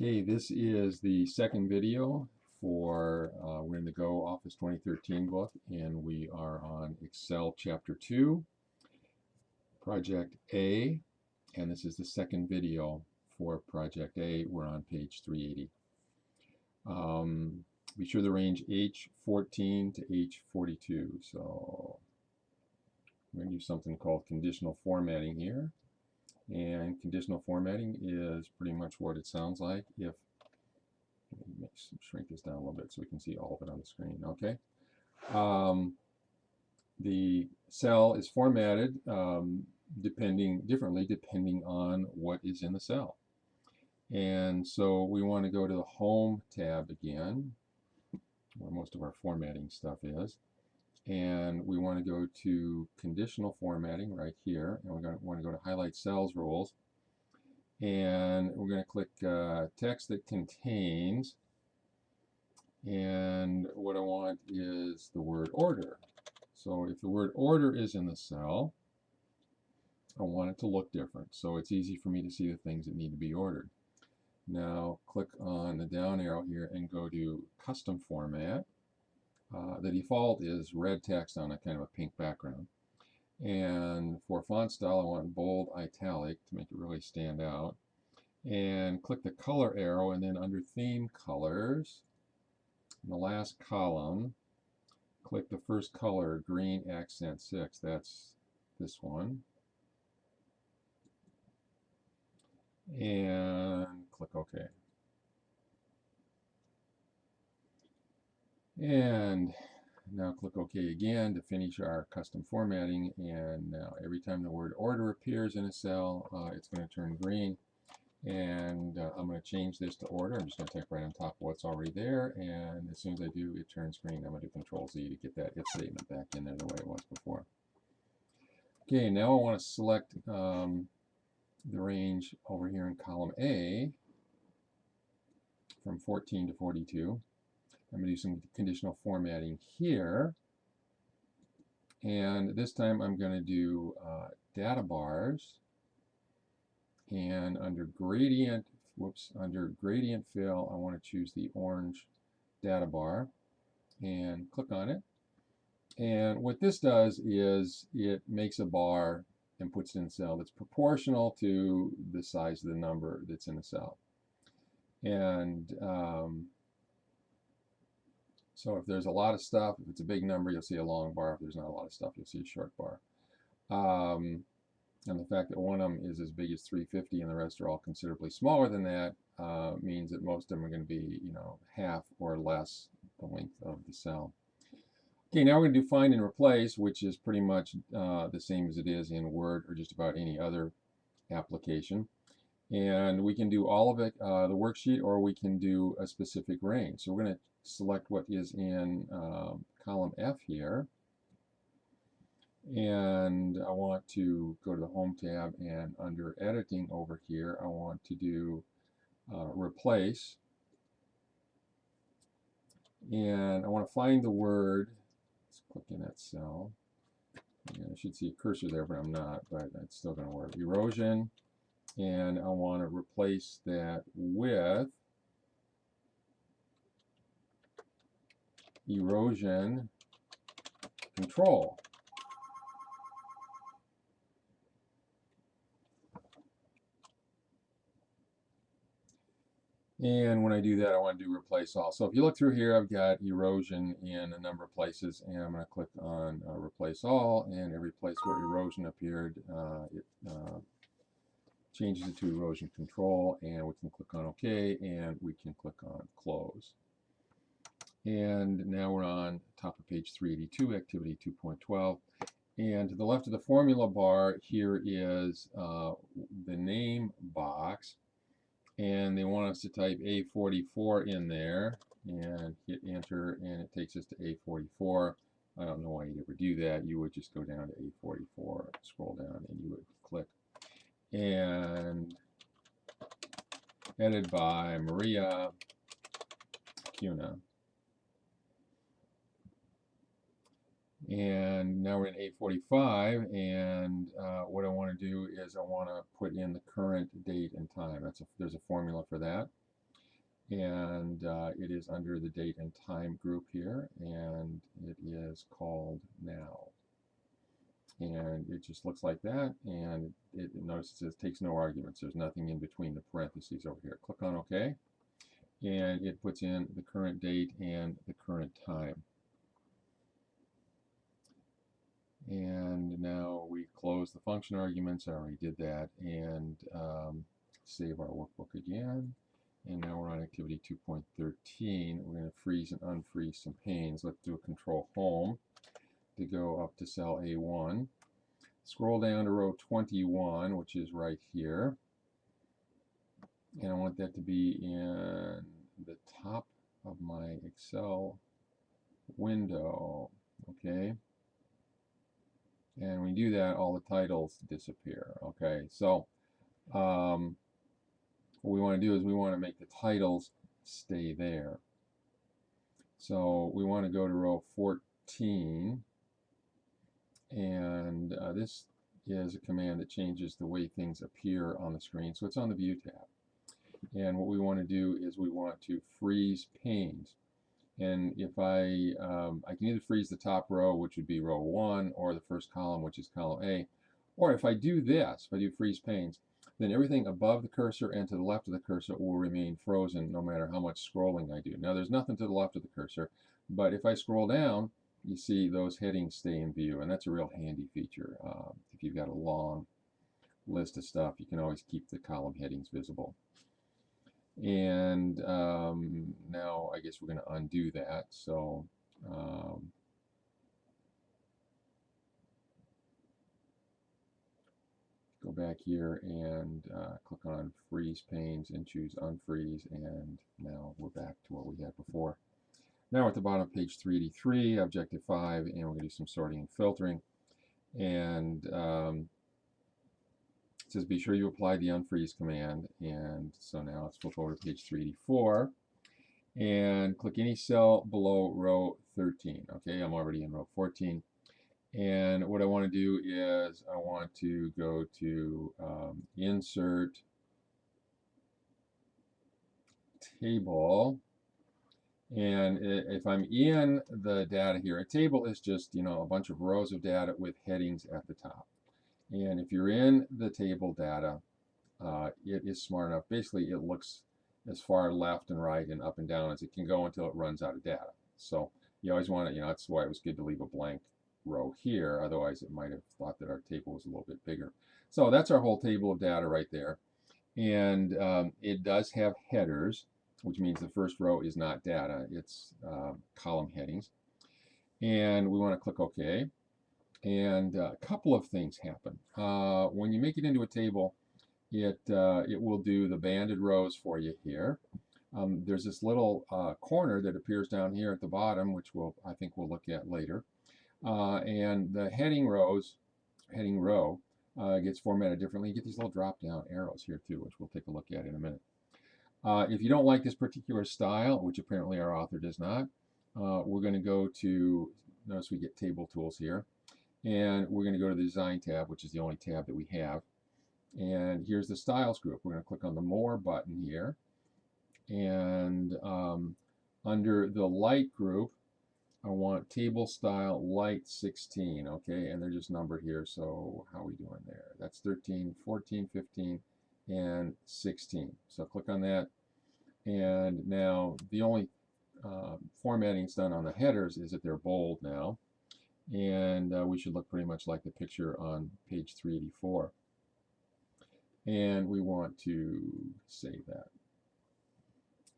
Okay, this is the second video for we're in the Go Office 2013 book, and we are on Excel Chapter 2, Project A, and this is the second video for Project A. We're on page 380. Be sure to range H14 to H42. So we're going to do something called conditional formatting here. And conditional formatting is pretty much what it sounds like if shrink this down a little bit so we can see all of it on the screen. Okay. The cell is formatted differently depending on what is in the cell. And so we want to go to the Home tab again, where most of our formatting stuff is. And we want to go to Conditional Formatting right here. And we're going to want to go to Highlight Cells Rules. And we're going to click Text that contains. And what I want is the word order. So if the word order is in the cell, I want it to look different. So it's easy for me to see the things that need to be ordered. Now click on the down arrow here and go to Custom Format. The default is red text on a kind of a pink background. And for font style, I want bold italic to make it really stand out. And click the color arrow, and then under Theme Colors, in the last column, click the first color, green accent 6. That's this one. And click OK. And now click OK again to finish our custom formatting. And now every time the word order appears in a cell, it's going to turn green. And I'm going to change this to order. I'm just going to type right on top of what's already there. And as soon as I do, it turns green. I'm going to do Control Z to get that if statement back in there the way it was before. Okay, now I want to select the range over here in column A from 14 to 42. I'm going to do some conditional formatting here. And this time I'm going to do data bars. And under gradient fill, I want to choose the orange data bar and click on it. And what this does is it makes a bar and puts it in a cell that's proportional to the size of the number that's in the cell. And so if there's a lot of stuff, if it's a big number, you'll see a long bar. If there's not a lot of stuff, you'll see a short bar. And the fact that one of them is as big as 350 and the rest are all considerably smaller than that means that most of them are going to be, half or less the length of the cell. Okay, now we're going to do find and replace, which is pretty much the same as it is in Word or just about any other application. And we can do all of it, the worksheet, or we can do a specific range. So we're going to select what is in column F here. And I want to go to the Home tab, and under Editing over here, I want to do Replace. And I want to find the word. Let's click in that cell. And I should see a cursor there, but I'm not, but it's still going to work. Erosion. And I want to replace that with erosion control. And when I do that, I want to do replace all. So if you look through here, I've got erosion in a number of places, and I'm going to click on replace all, and every place where erosion appeared, it changes it to erosion control, and we can click on OK, and we can click on close. And now we're on top of page 382, activity 2.12. And to the left of the formula bar, here is the name box. And they want us to type A44 in there and hit enter, and it takes us to A44. I don't know why you'd ever do that. You would just go down to A44, scroll down, and you would click. And edited by Maria Cuna. And now we're in A45, and what I want to do is I want to put in the current date and time. There's a formula for that. and it is under the date and time group here, and it is called now. And it just looks like that, and notice it says takes no arguments. There's nothing in between the parentheses over here. Click on OK, and it puts in the current date and the current time. And now we close the function arguments. I already did that, and save our workbook again. And now we're on activity 2.13. We're going to freeze and unfreeze some panes. Let's do a control home to go up to cell A1. Scroll down to row 21, which is right here. And I want that to be in the top of my Excel window. Okay. And when you do that, all the titles disappear. Okay. So what we want to do is we want to make the titles stay there. So we want to go to row 14. And this is a command that changes the way things appear on the screen. So it's on the View tab. And what we want to do is we want to freeze panes. And if I can either freeze the top row, which would be row 1, or the first column, which is column A. Or if I do this, if I do freeze panes, then everything above the cursor and to the left of the cursor will remain frozen no matter how much scrolling I do. Now there's nothing to the left of the cursor, but if I scroll down, you see those headings stay in view, and that's a real handy feature. If you've got a long list of stuff, you can always keep the column headings visible. And now I guess we're going to undo that. So go back here and click on Freeze Panes and choose Unfreeze, and now we're back to what we had before. Now we're at the bottom of page 383, Objective 5, and we're going to do some sorting and filtering. And it says be sure you apply the unfreeze command. And so now let's flip over to page 384 and click any cell below row 13. Okay, I'm already in row 14. And what I want to do is I want to go to Insert Table. And if I'm in the data here, a table is just, a bunch of rows of data with headings at the top. And if you're in the table data, it is smart enough. Basically, it looks as far left and right and up and down as it can go until it runs out of data. So you always want to, that's why it was good to leave a blank row here. Otherwise, it might have thought that our table was a little bit bigger. So that's our whole table of data right there. And it does have headers, which means the first row is not data, it's column headings. And we want to click OK. And a couple of things happen. When you make it into a table, it will do the banded rows for you here. There's this little corner that appears down here at the bottom, which I think we'll look at later. And the heading row gets formatted differently. You get these little drop-down arrows here too, which we'll take a look at in a minute. If you don't like this particular style, which apparently our author does not, we're going to go to, notice we get Table Tools here, and we're going to go to the Design tab, which is the only tab that we have. And here's the Styles group. We're going to click on the More button here. And under the Light group, I want Table Style Light 16, okay? And they're just numbered here, so how are we doing there? That's 13, 14, 15, and 16. So click on that. And now the only formatting that's done on the headers is that they're bold now. And we should look pretty much like the picture on page 384. And we want to save that.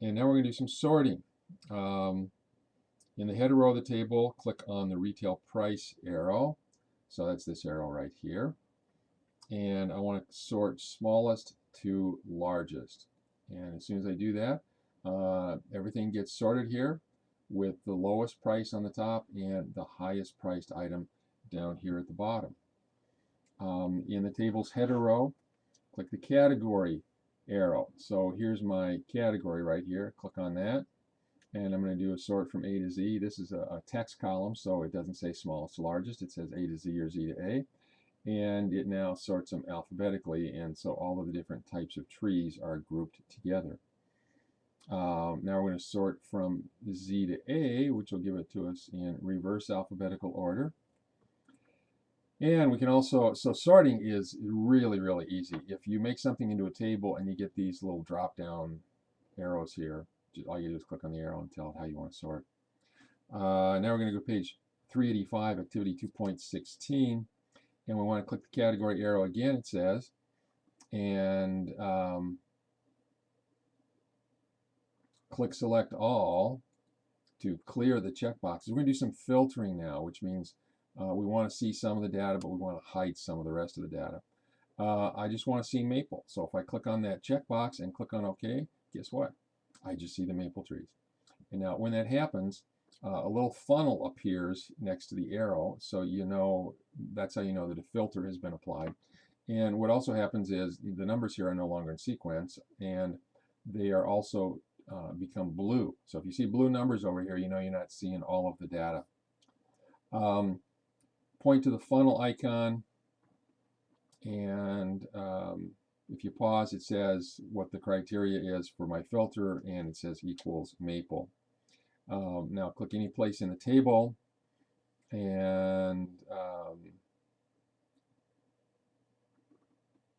And now we're going to do some sorting. In the header row of the table, click on the retail price arrow. So that's this arrow right here. And I want to sort smallest to largest. And as soon as I do that, everything gets sorted here with the lowest price on the top and the highest priced item down here at the bottom. In the table's header row, click the category arrow. So here's my category right here. Click on that. And I'm going to do a sort from A to Z. This is a text column, so it doesn't say smallest to largest. It says A to Z or Z to A. And it now sorts them alphabetically, and so all of the different types of trees are grouped together. Now we're going to sort from Z to A, which will give it to us in reverse alphabetical order. And we can also, so sorting is really, really easy. If you make something into a table and you get these little drop-down arrows here, all you do is click on the arrow and tell it how you want to sort. Now we're going to go to page 385, activity 2.16, and we want to click the category arrow again, it says, and click select all to clear the checkboxes. We're going to do some filtering now, which means we want to see some of the data, but we want to hide some of the rest of the data. I just want to see maple. So if I click on that checkbox and click on OK, guess what? I just see the maple trees. And now when that happens, a little funnel appears next to the arrow, so you know, that's how you know that a filter has been applied. And what also happens is the numbers here are no longer in sequence, and they are also become blue. So if you see blue numbers over here, you know you're not seeing all of the data. Point to the funnel icon, and if you pause, it says what the criteria is for my filter, and it says equals maple. Now click any place in the table, and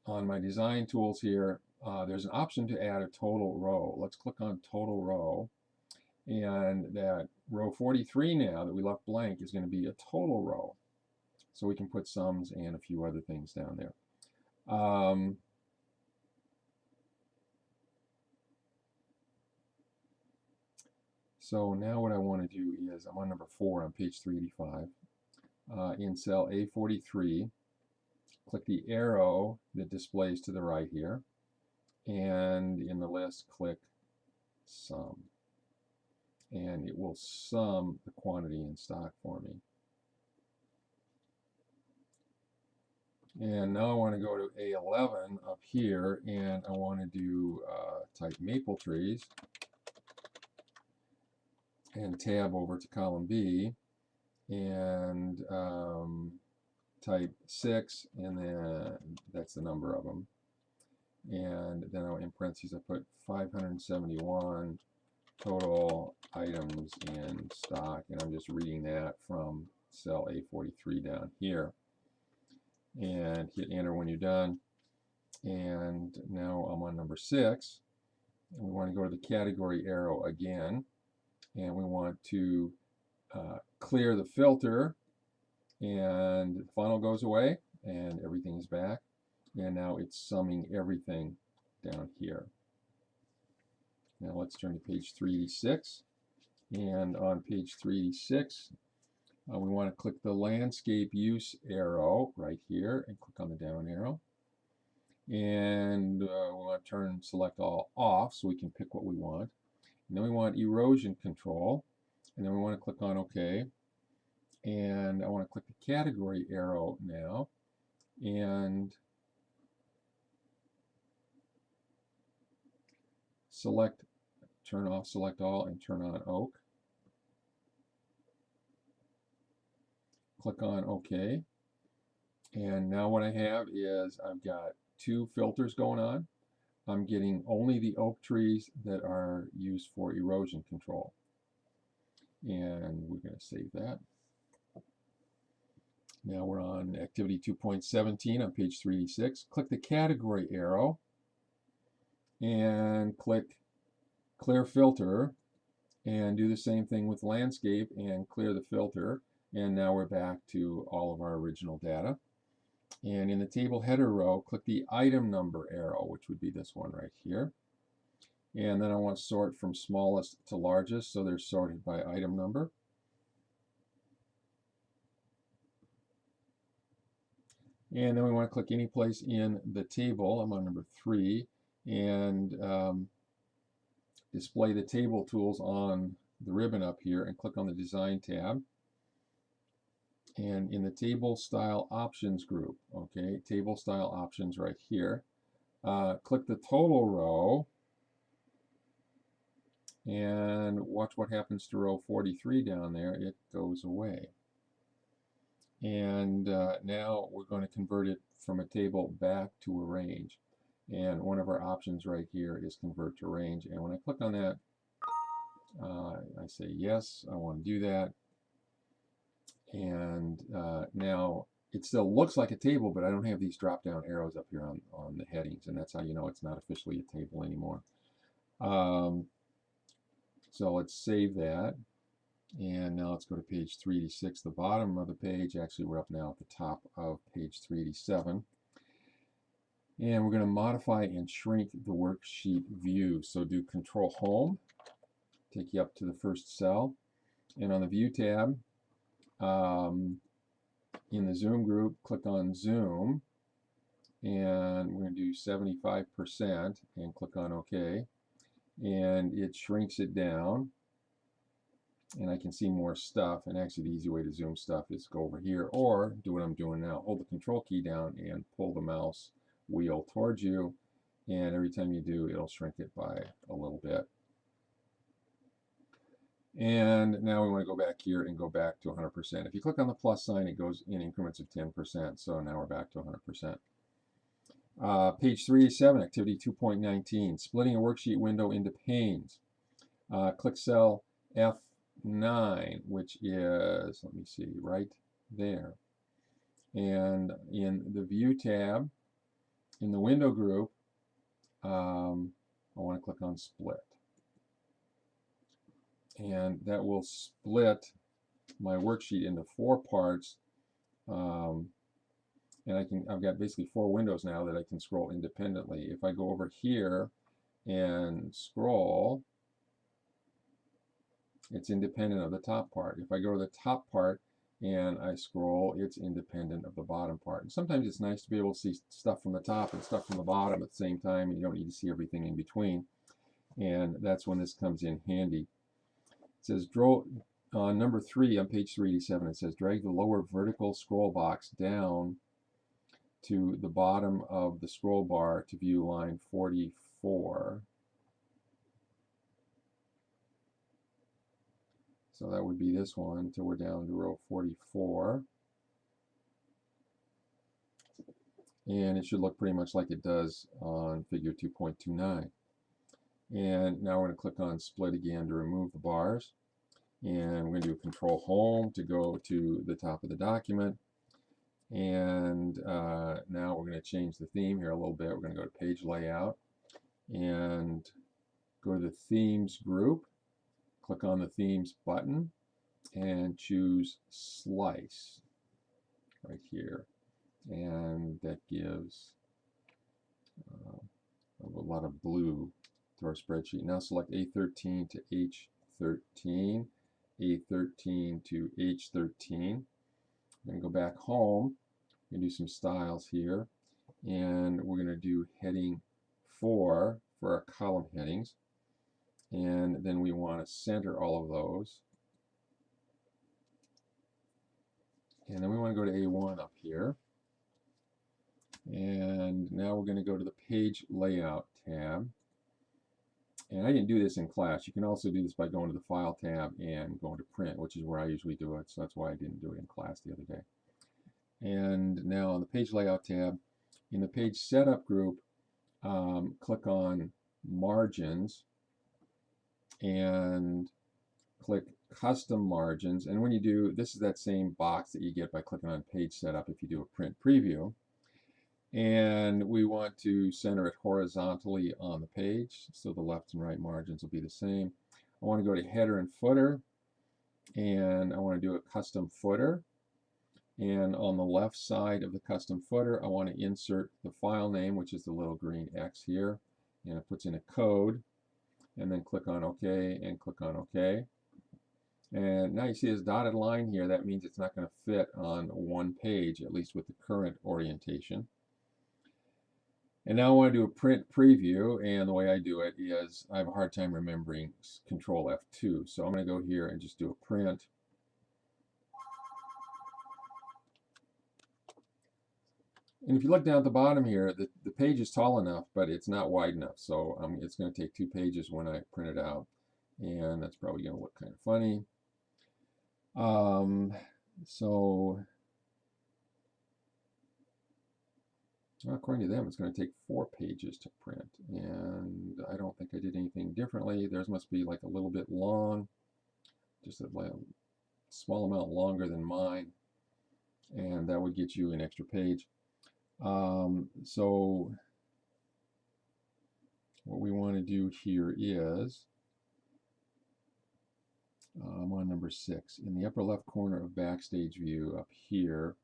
on my design tools here, there's an option to add a total row. Let's click on total row, and that row 43 now that we left blank is going to be a total row. So we can put sums and a few other things down there. So now what I want to do is, I'm on number 4 on page 385. In cell A43, click the arrow that displays to the right here, and in the list click sum, and it will sum the quantity in stock for me. And now I want to go to A11 up here, and I want to do type maple trees, and tab over to column B, and type 6, and then that's the number of them. And then in parentheses I put 571 total items in stock, and I'm just reading that from cell A43 down here. And hit enter when you're done. And now I'm on number 6, and we want to go to the category arrow again, and we want to clear the filter, and the funnel goes away and everything is back, and now it's summing everything down here. Now let's turn to page 386, and on page 386 we want to click the landscape use arrow right here and click on the down arrow, and we want to turn select all off so we can pick what we want. And then we want erosion control, and then we want to click on OK, and I want to click the category arrow now, and select turn off select all and turn on oak. Click on OK, and now what I have is I've got 2 filters going on. I'm getting only the oak trees that are used for erosion control, and we're going to save that. Now we're on activity 2.17 on page 386. Click the category arrow and click clear filter, and do the same thing with landscape and clear the filter, and now we're back to all of our original data. And in the table header row, click the item number arrow, which would be this one right here, and then I want to sort from smallest to largest, so they're sorted by item number. And then we want to click any place in the table. I'm on number 3, and display the table tools on the ribbon up here, and click on the Design tab. And in the Table Style Options group, okay, Table Style Options right here, click the total row, and watch what happens to row 43 down there. It goes away. And now we're going to convert it from a table back to a range. And one of our options right here is convert to range. And when I click on that, I say yes, I want to do that. And now it still looks like a table, but I don't have these drop down arrows up here on the headings, and that's how you know it's not officially a table anymore. So let's save that. And now let's go to page 386, the bottom of the page. Actually, we're up now at the top of page 387. And we're going to modify and shrink the worksheet view. So do Control Home, take you up to the first cell. And on the View tab, in the Zoom group, click on Zoom. And we're going to do 75% and click on OK. And it shrinks it down. And I can see more stuff. And actually, the easy way to zoom stuff is go over here or do what I'm doing now. Hold the Control key down and pull the mouse wheel towards you. And every time you do, it'll shrink it by a little bit. And now we want to go back here and go back to 100%. If you click on the plus sign, it goes in increments of 10%. So now we're back to 100%. Page 387, activity 2.19, splitting a worksheet window into panes. Click cell F9, which is, let me see, right there. And in the View tab, in the Window group, I want to click on Split. And that will split my worksheet into 4 parts. And I've got basically 4 windows now that I can scroll independently. If I go over here and scroll, it's independent of the top part. If I go to the top part and I scroll, it's independent of the bottom part. And sometimes it's nice to be able to see stuff from the top and stuff from the bottom at the same time, and you don't need to see everything in between. And that's when this comes in handy. It says draw number 3 on page 387. It says drag the lower vertical scroll box down to the bottom of the scroll bar to view line 44. So that would be this one until we're down to row 44. And it should look pretty much like it does on figure 2.29. And now we're going to click on Split again to remove the bars. And we're going to do Control Home to go to the top of the document. And now we're going to change the theme here a little bit. We're going to go to Page Layout and go to the Themes group. Click on the Themes button and choose Slice right here. And that gives a lot of blue to our spreadsheet. Now select A13 to H13, A13 to H13. I'm going to go back home and do some styles here. And we're going to do heading 4 for our column headings. And then we want to center all of those. And then we want to go to A1 up here. And now we're going to go to the Page Layout tab. And I didn't do this in class. You can also do this by going to the File tab and going to Print, which is where I usually do it. So that's why I didn't do it in class the other day. And now on the Page Layout tab, in the Page Setup group, click on Margins and click Custom Margins. And when you do, this is that same box that you get by clicking on Page Setup if you do a print preview. And we want to center it horizontally on the page, so the left and right margins will be the same. I want to go to Header and Footer, and I want to do a custom footer. And on the left side of the custom footer, I want to insert the file name, which is the little green X here, and it puts in a code, and then click on OK and click on OK. And now you see this dotted line here. That means it's not going to fit on one page, at least with the current orientation. And now I want to do a print preview, and the way I do it is I have a hard time remembering Control F2. So I'm going to go here and just do a print. And if you look down at the bottom here, the page is tall enough, but it's not wide enough. So it's going to take 2 pages when I print it out. And that's probably going to look kind of funny. So Well, according to them, it's going to take 4 pages to print, and I don't think I did anything differently. Theirs must be like a little bit long, just a small amount longer than mine, and that would get you an extra page. So what we want to do here is, I'm on number 6. In the upper left corner of Backstage View up here,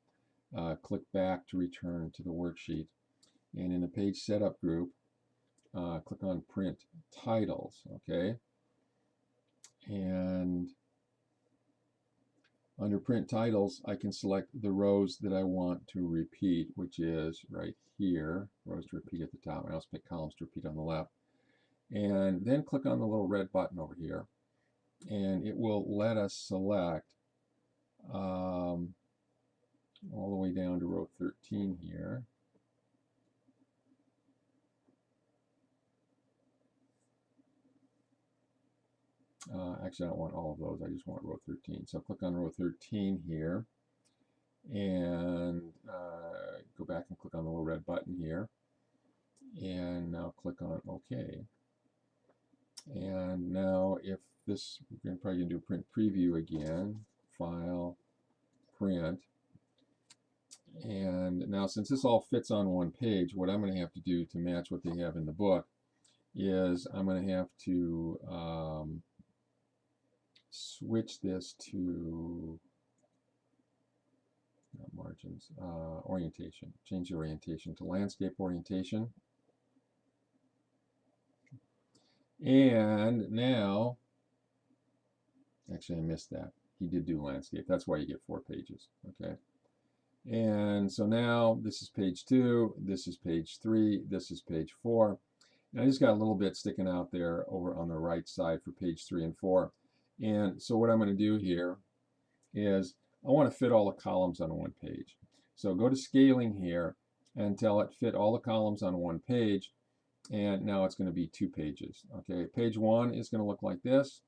click back to return to the worksheet. And in the page setup group, click on print titles, okay? And under print titles, I can select the rows that I want to repeat, which is right here, rows to repeat at the top. I also pick columns to repeat on the left. And then click on the little red button over here, and it will let us select all the way down to row 13 here. Actually, I don't want all of those. I just want row 13. So click on row 13 here, and go back and click on the little red button here, and now click on OK. And now if this, we're probably going to do print preview again, file, print. And now since this all fits on one page, what I'm going to have to do to match what they have in the book is I'm going to have to switch this to margins, orientation. Change the orientation to landscape orientation. And now, actually I missed that. He did do landscape. That's why you get 4 pages. Okay. And so now this is page 2, this is page 3, this is page 4. And I just got a little bit sticking out there over on the right side for page 3 and 4. And so what I'm going to do here is I want to fit all the columns on one page. So go to scaling here and tell it fit all the columns on one page, and now it's going to be 2 pages. Okay, page 1 is going to look like this,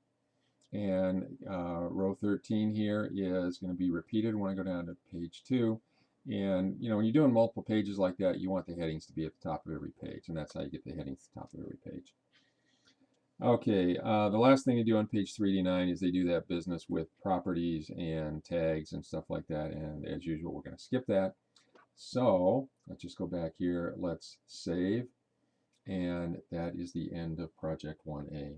and row 13 here is going to be repeated when I go down to page 2. And you know, when you're doing multiple pages like that, you want the headings to be at the top of every page, and that's how you get the headings at the top of every page. Okay, the last thing to do on page 389 is they do that business with properties and tags and stuff like that, and as usual we're going to skip that. So let's just go back here, let's save, and that is the end of project 1A.